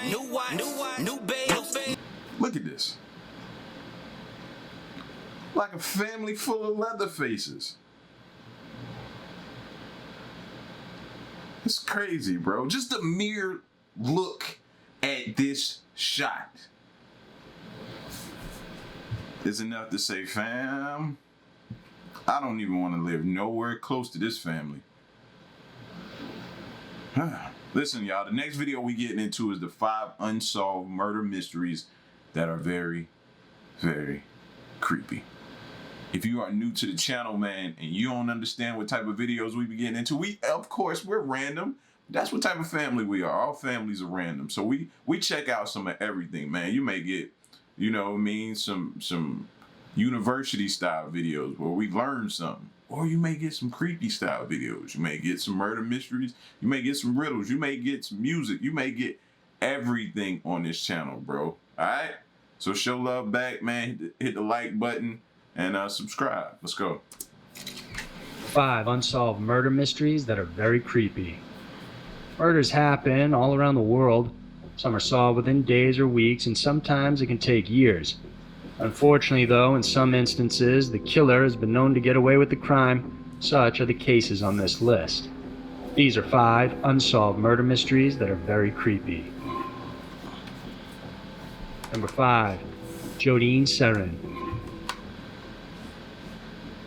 new watch, new babe. Look at this. Like a family full of leather faces. It's crazy, bro. Just a mere look at this shot is enough to say, fam, I don't even want to live nowhere close to this family. Listen, y'all, the next video we getting into is the 5 unsolved murder mysteries that are very, very creepy. If you are new to the channel, man, and you don't understand what type of videos we be getting into, of course, we're random. That's what type of family we are. All families are random. So we check out some of everything, man. You may get, you know what I mean, some university style videos where we learn something. Or you may get some creepy style videos. You may get some murder mysteries. You may get some riddles. You may get some music. You may get everything on this channel, bro. All right? So show love back, man. Hit the like button and subscribe. Let's go. 5 unsolved murder mysteries that are very creepy. Murders happen all around the world. Some are solved within days or weeks, and sometimes it can take years. Unfortunately, though, in some instances, the killer has been known to get away with the crime. Such are the cases on this list. These are 5 unsolved murder mysteries that are very creepy. Number 5. Jodeen Seren.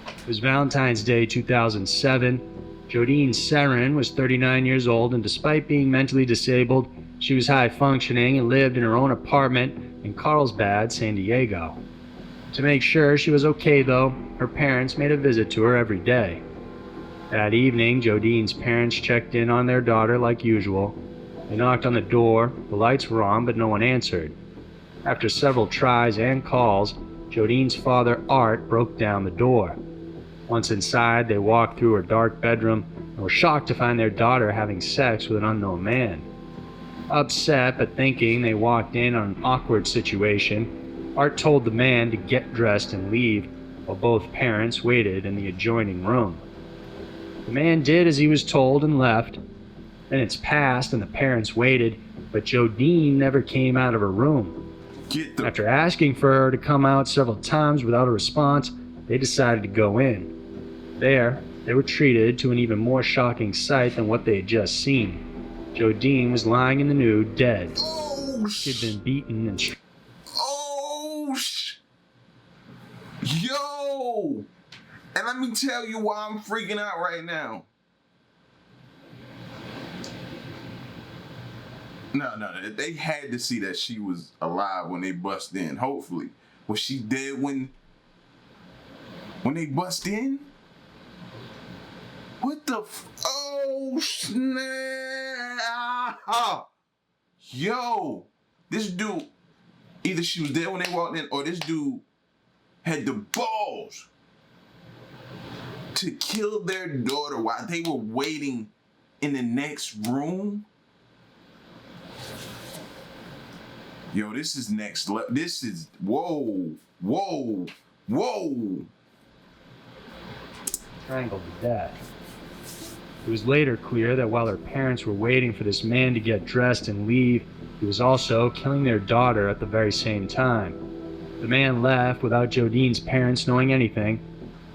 It was Valentine's Day 2007. Jodeen Seren was 39 years old, and despite being mentally disabled, she was high functioning and lived in her own apartment in Carlsbad, San Diego. To make sure she was okay, though, her parents made a visit to her every day. That evening, Jodeen's parents checked in on their daughter like usual. They knocked on the door, the lights were on, but no one answered. After several tries and calls, Jodeen's father, Art, broke down the door. Once inside, they walked through her dark bedroom and were shocked to find their daughter having sex with an unknown man. Upset but thinking they walked in on an awkward situation, Art told the man to get dressed and leave while both parents waited in the adjoining room. The man did as he was told and left. Minutes passed and the parents waited, but Jodeen never came out of her room. After asking for her to come out several times without a response, they decided to go in. There, they were treated to an even more shocking sight than what they had just seen. Jodeen was lying in the nude, dead. She'd been beaten and Yo! And let me tell you why I'm freaking out right now. No, they had to see that she was alive when they bust in, hopefully. Was she dead when they bust in? What the oh, snap! Yo! This dude, either she was dead when they walked in, or this dude had the balls to kill their daughter while they were waiting in the next room. Yo, this is next level. This is, whoa. strangled to death. It was later clear that while her parents were waiting for this man to get dressed and leave, he was also killing their daughter at the very same time. The man left without Jodeen's parents knowing anything.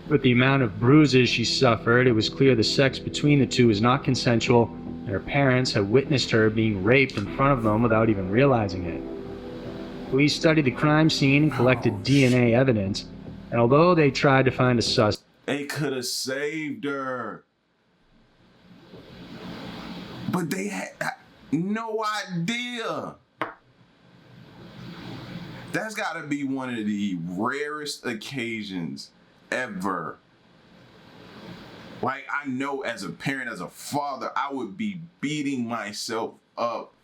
With the amount of bruises she suffered, it was clear the sex between the two was not consensual, and her parents had witnessed her being raped in front of them without even realizing it. Police studied the crime scene and collected DNA evidence, and although they tried to find a suspect, they could have saved her. But they had no idea. That's got to be one of the rarest occasions ever. Like, I know as a parent, as a father, I would be beating myself up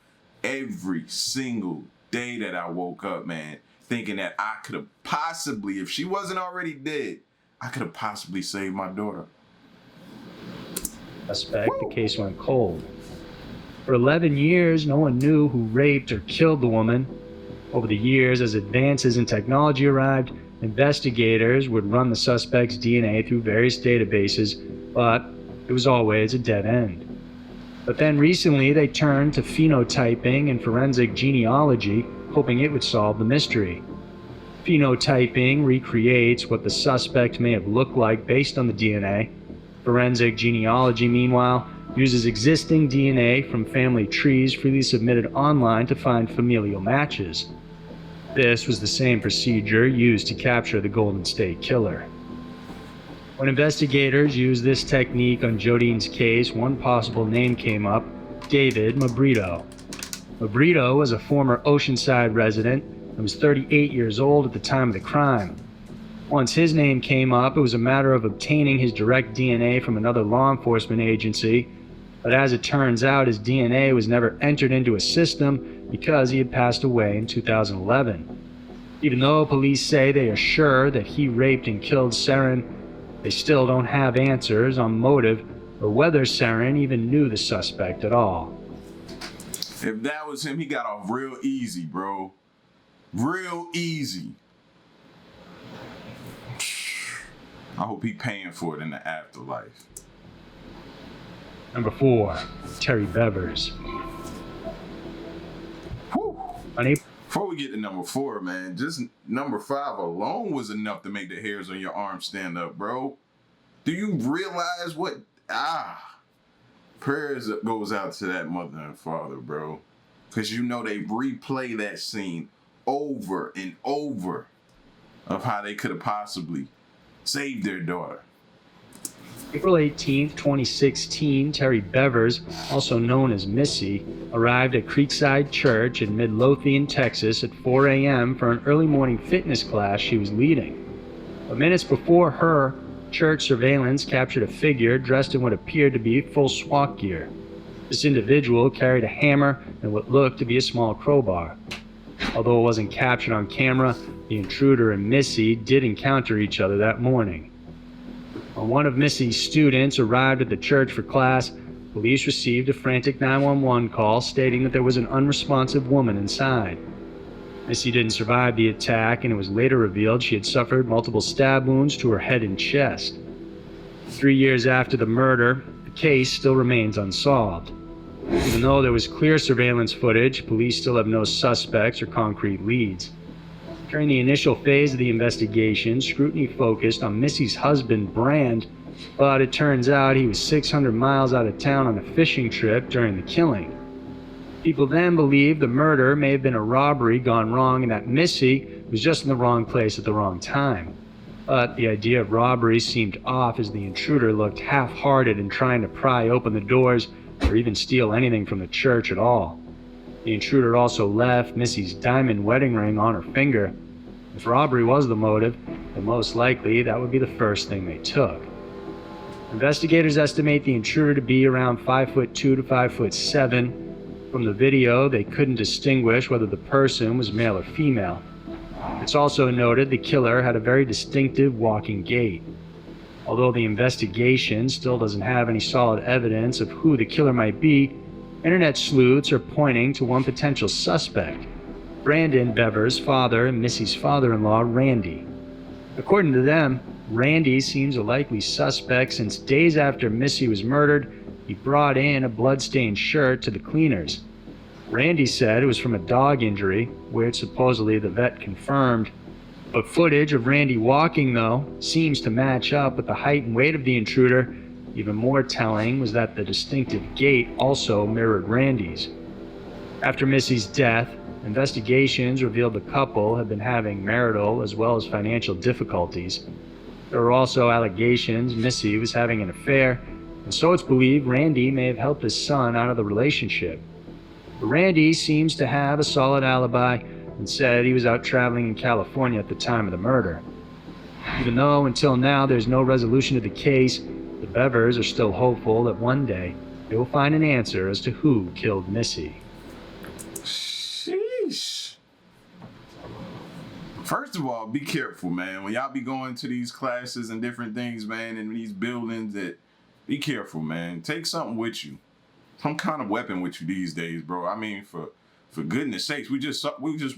every single day that I woke up, man, thinking that I could have possibly, if she wasn't already dead, I could have possibly saved my daughter. The case went cold. For 11 years, no one knew who raped or killed the woman. Over the years, as advances in technology arrived, investigators would run the suspect's DNA through various databases, but it was always a dead end. But then recently they turned to phenotyping and forensic genealogy, hoping it would solve the mystery. Phenotyping recreates what the suspect may have looked like based on the DNA. Forensic genealogy, meanwhile, uses existing DNA from family trees freely submitted online to find familial matches. This was the same procedure used to capture the Golden State Killer. When investigators used this technique on Jodeen's case, one possible name came up: David Mabrito. Mabrito was a former Oceanside resident and was 38 years old at the time of the crime. Once his name came up, it was a matter of obtaining his direct DNA from another law enforcement agency, but as it turns out, his DNA was never entered into a system because he had passed away in 2011. Even though police say they are sure that he raped and killed Seren, they still don't have answers on motive or whether Seren even knew the suspect at all. If that was him, he got off real easy, bro. Real easy. I hope he paying for it in the afterlife. Number 4, Terry Bevers. Whew. On April Before we get to number 4, man, just number 5 alone was enough to make the hairs on your arm stand up, bro. Do you realize what? Prayers goes out to that mother and father, bro. Because you know they replay that scene over and over of how they could have possibly saved their daughter. April 18, 2016, Terry Bevers, also known as Missy, arrived at Creekside Church in Midlothian, Texas at 4 a.m. for an early morning fitness class she was leading. But minutes before her, church surveillance captured a figure dressed in what appeared to be full SWAT gear. This individual carried a hammer and what looked to be a small crowbar. Although it wasn't captured on camera, the intruder and Missy did encounter each other that morning. When one of Missy's students arrived at the church for class, police received a frantic 911 call stating that there was an unresponsive woman inside. Missy didn't survive the attack, and it was later revealed she had suffered multiple stab wounds to her head and chest. 3 years after the murder, the case still remains unsolved. Even though there was clear surveillance footage, police still have no suspects or concrete leads. During the initial phase of the investigation, scrutiny focused on Missy's husband, Brand, but it turns out he was 600 miles out of town on a fishing trip during the killing. People then believed the murder may have been a robbery gone wrong and that Missy was just in the wrong place at the wrong time. But the idea of robbery seemed off as the intruder looked half-hearted in trying to pry open the doors or even steal anything from the church at all. The intruder also left Missy's diamond wedding ring on her finger. If robbery was the motive, then most likely that would be the first thing they took. Investigators estimate the intruder to be around 5'2" to 5'7". From the video, they couldn't distinguish whether the person was male or female. It's also noted the killer had a very distinctive walking gait. Although the investigation still doesn't have any solid evidence of who the killer might be, internet sleuths are pointing to one potential suspect: Brandon Bevers' father and Missy's father-in-law, Randy. According to them, Randy seems a likely suspect since days after Missy was murdered, he brought in a blood-stained shirt to the cleaners. Randy said it was from a dog injury, which supposedly the vet confirmed. But footage of Randy walking, though, seems to match up with the height and weight of the intruder. Even more telling was that the distinctive gait also mirrored Randy's. After Missy's death, investigations revealed the couple had been having marital as well as financial difficulties. There were also allegations Missy was having an affair, and so it's believed Randy may have helped his son out of the relationship. But Randy seems to have a solid alibi and said he was out traveling in California at the time of the murder. Even though until now there's no resolution to the case, the Bevers are still hopeful that one day they will find an answer as to who killed Missy. Sheesh. First of all, be careful, man. When y'all be going to these classes and different things, man, in these buildings, be careful, man. Take something with you. Some kind of weapon with you these days, bro. I mean, for goodness sakes, we just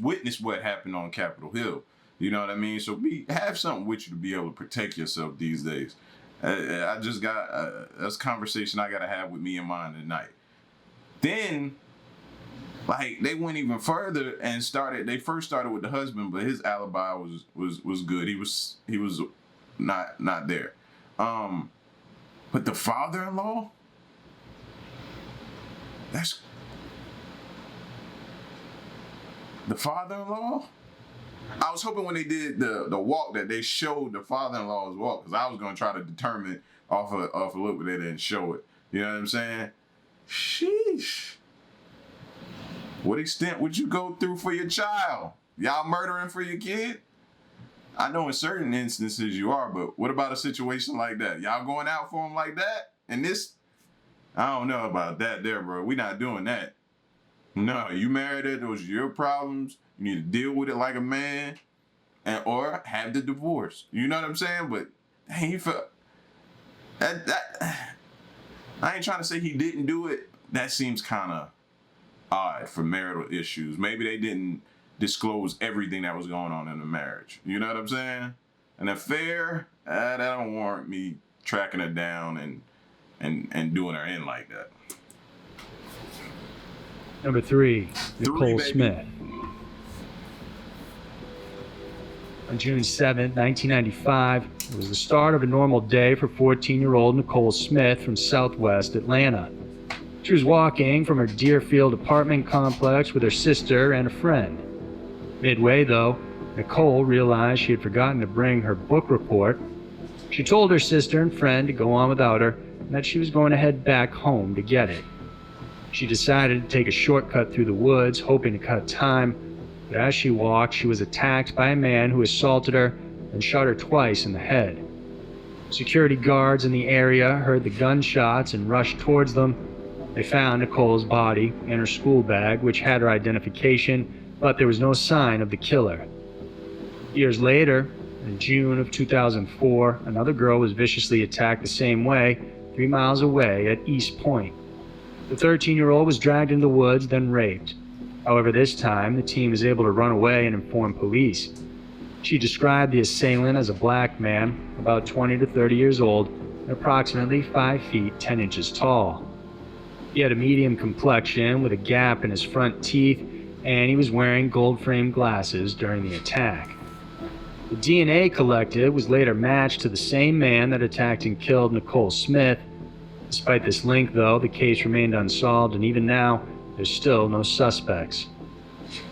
witnessed what happened on Capitol Hill. You know what I mean? So have something with you to be able to protect yourself these days. I just got that's a conversation I got to have with me and mine tonight. Then, like, they went even further and they first started with the husband, but his alibi was good. He was not there. But the father-in-law, the father-in-law? I was hoping when they did the walk that they showed the father-in-law's walk, because I was going to try to determine off a look, but they didn't show it. You know what I'm saying? Sheesh. What extent would you go through for your child? Y'all murdering for your kid? I know in certain instances you are, but what about a situation like that? Y'all going out for him like that? And this, I don't know about that there, bro. We not doing that. No, you married her, those are your problems. You need to deal with it like a man, or have the divorce. You know what I'm saying? But dang, he felt that I ain't trying to say he didn't do it. That seems kind of odd for marital issues. Maybe they didn't disclose everything that was going on in the marriage. You know what I'm saying? An affair, that don't warrant me tracking her down and doing her in like that. Number 3, Nicole Smith. On June 7, 1995, it was the start of a normal day for 14-year-old Nicole Smith from Southwest Atlanta. She was walking from her Deerfield apartment complex with her sister and a friend. Midway, though, Nicole realized she had forgotten to bring her book report. She told her sister and friend to go on without her and that she was going to head back home to get it. She decided to take a shortcut through the woods, hoping to cut time, but as she walked, she was attacked by a man who assaulted her and shot her twice in the head. Security guards in the area heard the gunshots and rushed towards them. They found Nicole's body and her school bag, which had her identification, but there was no sign of the killer. Years later, in June of 2004, another girl was viciously attacked the same way, 3 miles away at East Point. The 13-year-old was dragged into the woods, then raped. However, this time, the teen was able to run away and inform police. She described the assailant as a black man, about 20 to 30 years old, and approximately 5 feet 10 inches tall. He had a medium complexion with a gap in his front teeth, and he was wearing gold-framed glasses during the attack. The DNA collected was later matched to the same man that attacked and killed Nicole Smith. Despite this link, though, the case remained unsolved, and even now, there's still no suspects.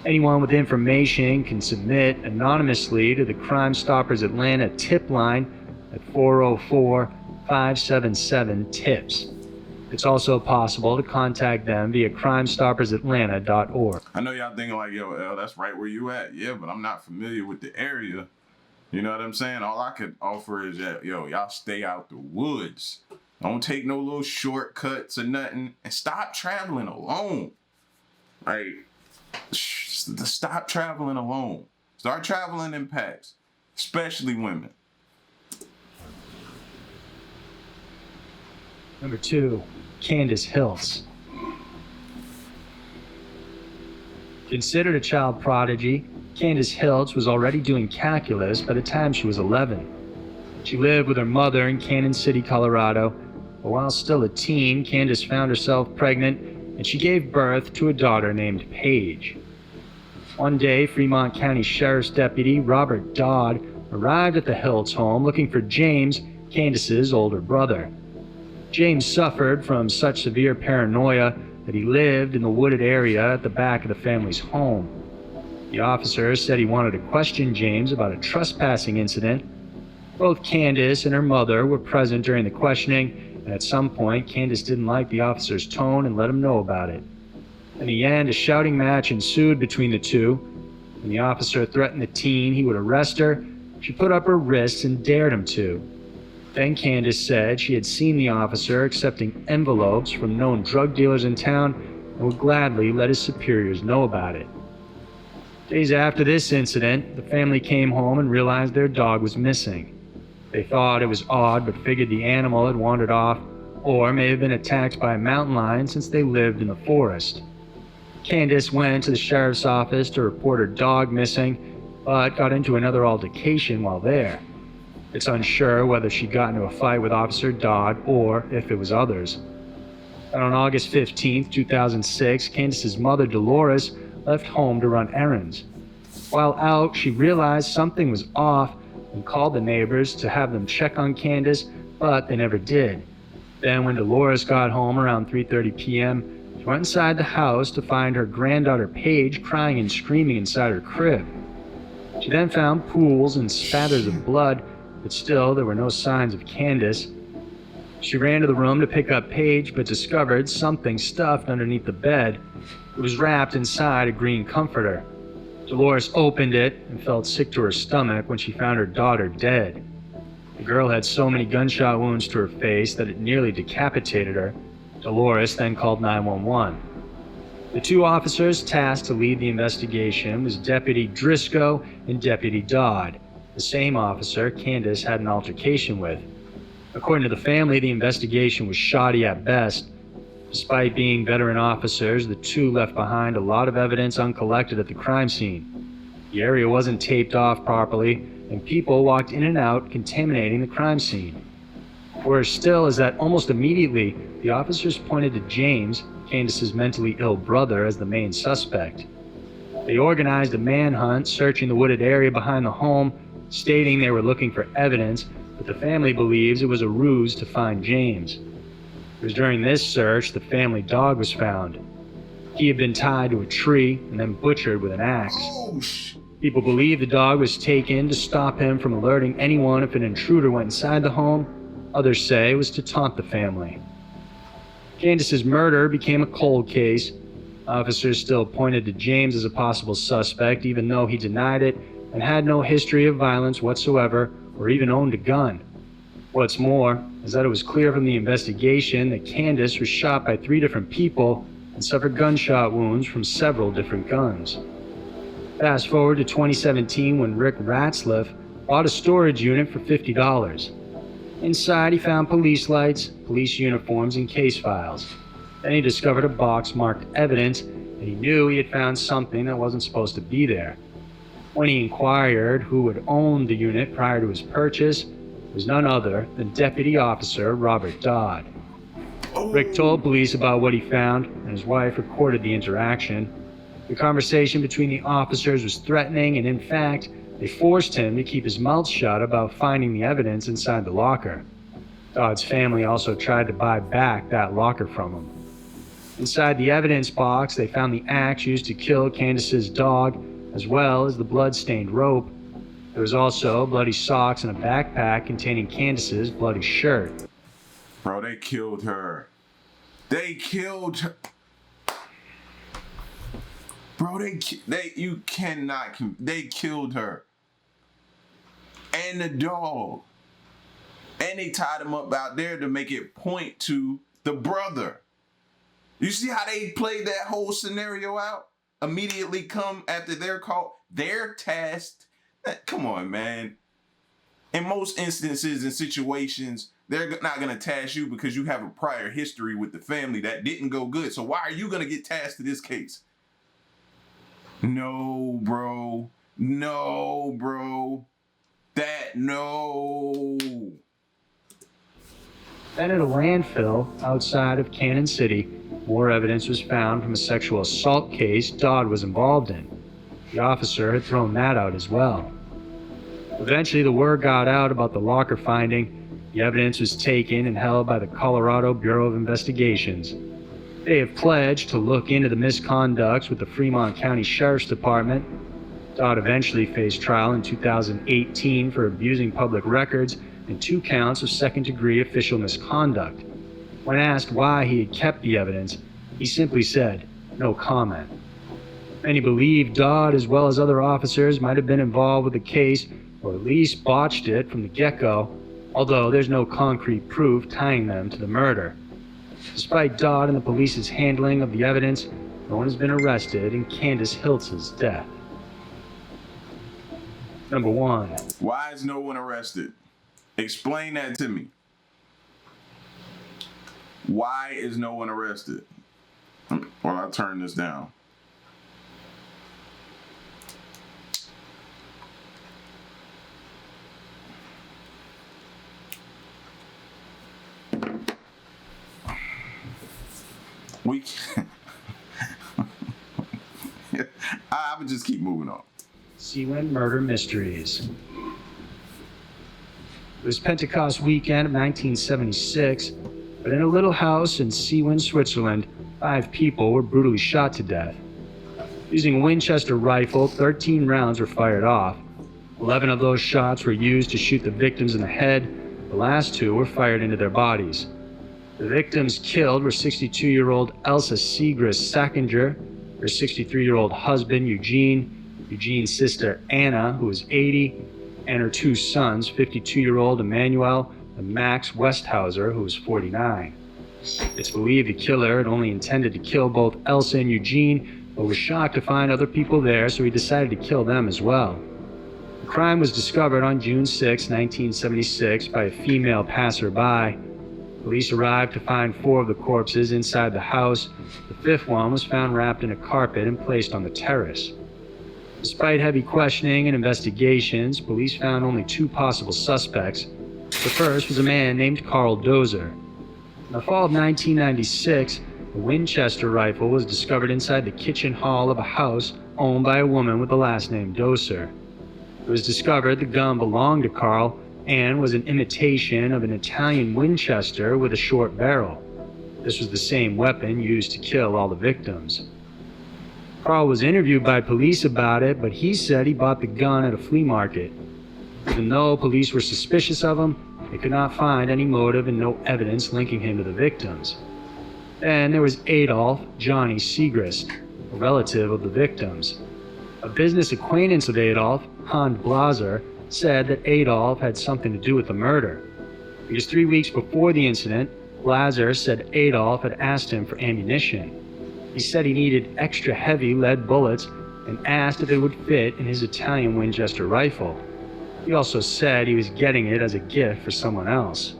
Anyone with information can submit anonymously to the Crime Stoppers Atlanta tip line at 404-577-TIPS. It's also possible to contact them via crimestoppersatlanta.org. I know y'all thinking like, yo, L, that's right where you at. Yeah, but I'm not familiar with the area. You know what I'm saying? All I could offer is that, yo, y'all stay out the woods. Don't take no little shortcuts or nothing. And stop traveling alone. Like, stop traveling alone. Start traveling in packs, especially women. Number 2, Candace Hills. Considered a child prodigy, Candace Hills was already doing calculus by the time she was 11. She lived with her mother in Cannon City, Colorado, but while still a teen, Candace found herself pregnant and she gave birth to a daughter named Paige. One day, Fremont County Sheriff's Deputy Robert Dodd arrived at the Hills home looking for James, Candace's older brother. James suffered from such severe paranoia that he lived in the wooded area at the back of the family's home. The officer said he wanted to question James about a trespassing incident. Both Candace and her mother were present during the questioning, and at some point, Candace didn't like the officer's tone and let him know about it. In the end, a shouting match ensued between the two. When the officer threatened the teen he would arrest her, she put up her wrists and dared him to. Then Candace said she had seen the officer accepting envelopes from known drug dealers in town and would gladly let his superiors know about it. Days after this incident, the family came home and realized their dog was missing. They thought it was odd, but figured the animal had wandered off or may have been attacked by a mountain lion since they lived in the forest. Candace went to the sheriff's office to report her dog missing, but got into another altercation while there. It's unsure whether she got into a fight with Officer Dodd or if it was others. And on August 15, 2006, Candace's mother, Dolores, left home to run errands. While out, she realized something was off and called the neighbors to have them check on Candace, but they never did. Then when Dolores got home around 3:30 p.m., she went inside the house to find her granddaughter Paige crying and screaming inside her crib. She then found pools and spatters of blood, but still there were no signs of Candace. She ran to the room to pick up Paige, but discovered something stuffed underneath the bed. It was wrapped inside a green comforter. Dolores opened it and felt sick to her stomach when she found her daughter dead. The girl had so many gunshot wounds to her face that it nearly decapitated her. Dolores then called 911. The two officers tasked to lead the investigation was Deputy Driscoll and Deputy Dodd, the same officer Candace had an altercation with. According to the family, the investigation was shoddy at best. Despite being veteran officers, the two left behind a lot of evidence uncollected at the crime scene. The area wasn't taped off properly, and people walked in and out, contaminating the crime scene. Worse still is that almost immediately, the officers pointed to James, Candace's mentally ill brother, as the main suspect. They organized a manhunt, searching the wooded area behind the home, stating they were looking for evidence, but the family believes it was a ruse to find James. It was during this search the family dog was found. He had been tied to a tree and then butchered with an axe. People believe the dog was taken to stop him from alerting anyone if an intruder went inside the home. Others say it was to taunt the family. Candace's murder became a cold case. Officers still pointed to James as a possible suspect, even though he denied it and had no history of violence whatsoever or even owned a gun. What's more is that it was clear from the investigation that Candace was shot by 3 different people and suffered gunshot wounds from several different guns. Fast forward to 2017 when Rick Ratzliff bought a storage unit for $50. Inside he found police lights, police uniforms, and case files. Then he discovered a box marked evidence, and he knew he had found something that wasn't supposed to be there. When he inquired who had owned the unit prior to his purchase, it was none other than Deputy Officer Robert Dodd. Rick told police about what he found, and his wife recorded the interaction. The conversation between the officers was threatening, and in fact, they forced him to keep his mouth shut about finding the evidence inside the locker. Dodd's family also tried to buy back that locker from him. Inside the evidence box, they found the axe used to kill Candace's dog, as well as the blood-stained rope. There was also bloody socks and a backpack containing Candace's bloody shirt. Bro, they killed her. They killed her. Bro, they killed her. And the dog. And they tied him up out there to make it point to the brother. You see how they played that whole scenario out? Immediately come after their call. They're tasked. Come on, man. In most instances and situations, they're not going to task you because you have a prior history with the family that didn't go good. So why are you going to get tasked to this case? No, bro. No, bro. No. Then at a landfill outside of Cannon City, more evidence was found from a sexual assault case Dodd was involved in. The officer had thrown that out as well. Eventually, the word got out about the locker finding. The evidence was taken and held by the Colorado Bureau of Investigations. They have pledged to look into the misconducts with the Fremont County Sheriff's Department. Dodd eventually faced trial in 2018 for abusing public records and 2 counts of second-degree official misconduct. When asked why he had kept the evidence, he simply said, "No comment." Many believe Dodd, as well as other officers, might have been involved with the case, or at least botched it from the get-go, although there's no concrete proof tying them to the murder. Despite Dodd and the police's handling of the evidence, no one has been arrested in Candace Hills' death. Number 1. Why is no one arrested? Explain that to me. Why is no one arrested? Well, I'll turn this down. We I would just keep moving on. Seawind Murder Mysteries. It was Pentecost weekend of 1976, but in a little house in Seawind, Switzerland, 5 people were brutally shot to death. Using a Winchester rifle, 13 rounds were fired off. 11 of those shots were used to shoot the victims in the head. The last 2 were fired into their bodies. The victims killed were 62-year-old Elsa Segrist Sackinger, her 63-year-old husband Eugene, Eugene's sister Anna, who was 80, and her 2 sons, 52-year-old Emmanuel and Max Westhauser, who was 49. It's believed the killer had only intended to kill both Elsa and Eugene, but was shocked to find other people there, so he decided to kill them as well. The crime was discovered on June 6, 1976, by a female passerby. Police arrived to find 4 of the corpses inside the house. The 5th one was found wrapped in a carpet and placed on the terrace. Despite heavy questioning and investigations, police found only 2 possible suspects. The first was a man named Carl Dozer. In the fall of 1996, a Winchester rifle was discovered inside the kitchen hall of a house owned by a woman with the last name Dozer. It was discovered the gun belonged to Carl and was an imitation of an Italian Winchester with a short barrel. This was the same weapon used to kill all the victims. Carl was interviewed by police about it, but he said he bought the gun at a flea market. Even though police were suspicious of him, they could not find any motive and no evidence linking him to the victims. Then there was Adolf Johnny Segrist, a relative of the victims. A business acquaintance of Adolf, Hans Blaser, said that Adolf had something to do with the murder. Because 3 weeks before the incident, Blaser said Adolf had asked him for ammunition. He said he needed extra heavy lead bullets and asked if it would fit in his Italian Winchester rifle. He also said he was getting it as a gift for someone else.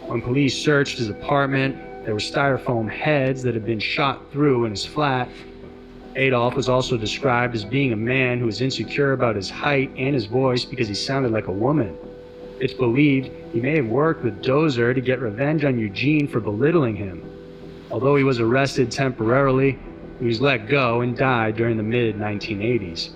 When police searched his apartment, there were styrofoam heads that had been shot through in his flat. Adolf was also described as being a man who was insecure about his height and his voice because he sounded like a woman. It's believed he may have worked with Dozer to get revenge on Eugene for belittling him. Although he was arrested temporarily, he was let go and died during the mid-1980s.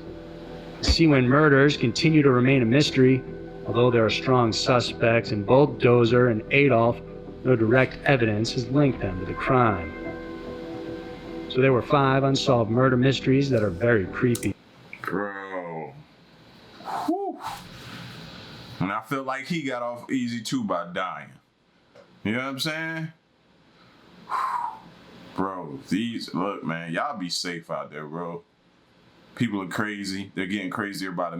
The Seawind murders continue to remain a mystery. Although there are strong suspects in both Dozer and Adolf, no direct evidence has linked them to the crime. So there were 5 unsolved murder mysteries that are very creepy. Bro. Whew. And I feel like he got off easy too by dying. You know what I'm saying? Bro, look, man, y'all be safe out there, bro. People are crazy. They're getting crazier by the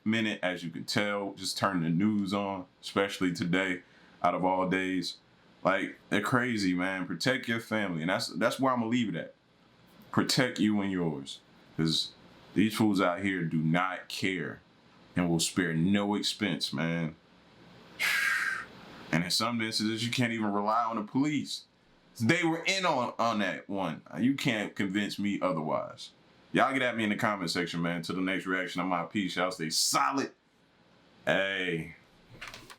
minute, as you can tell. Just turn the news on, especially today, out of all days. Like, they're crazy, man. Protect your family. And that's where I'm going to leave it at. Protect you and yours. Because these fools out here do not care and will spare no expense, man. And in some instances, you can't even rely on the police. They were in on that one. You can't convince me otherwise. Y'all get at me in the comment section, man. Till the next reaction, I'm out. Peace. Y'all stay solid. Hey.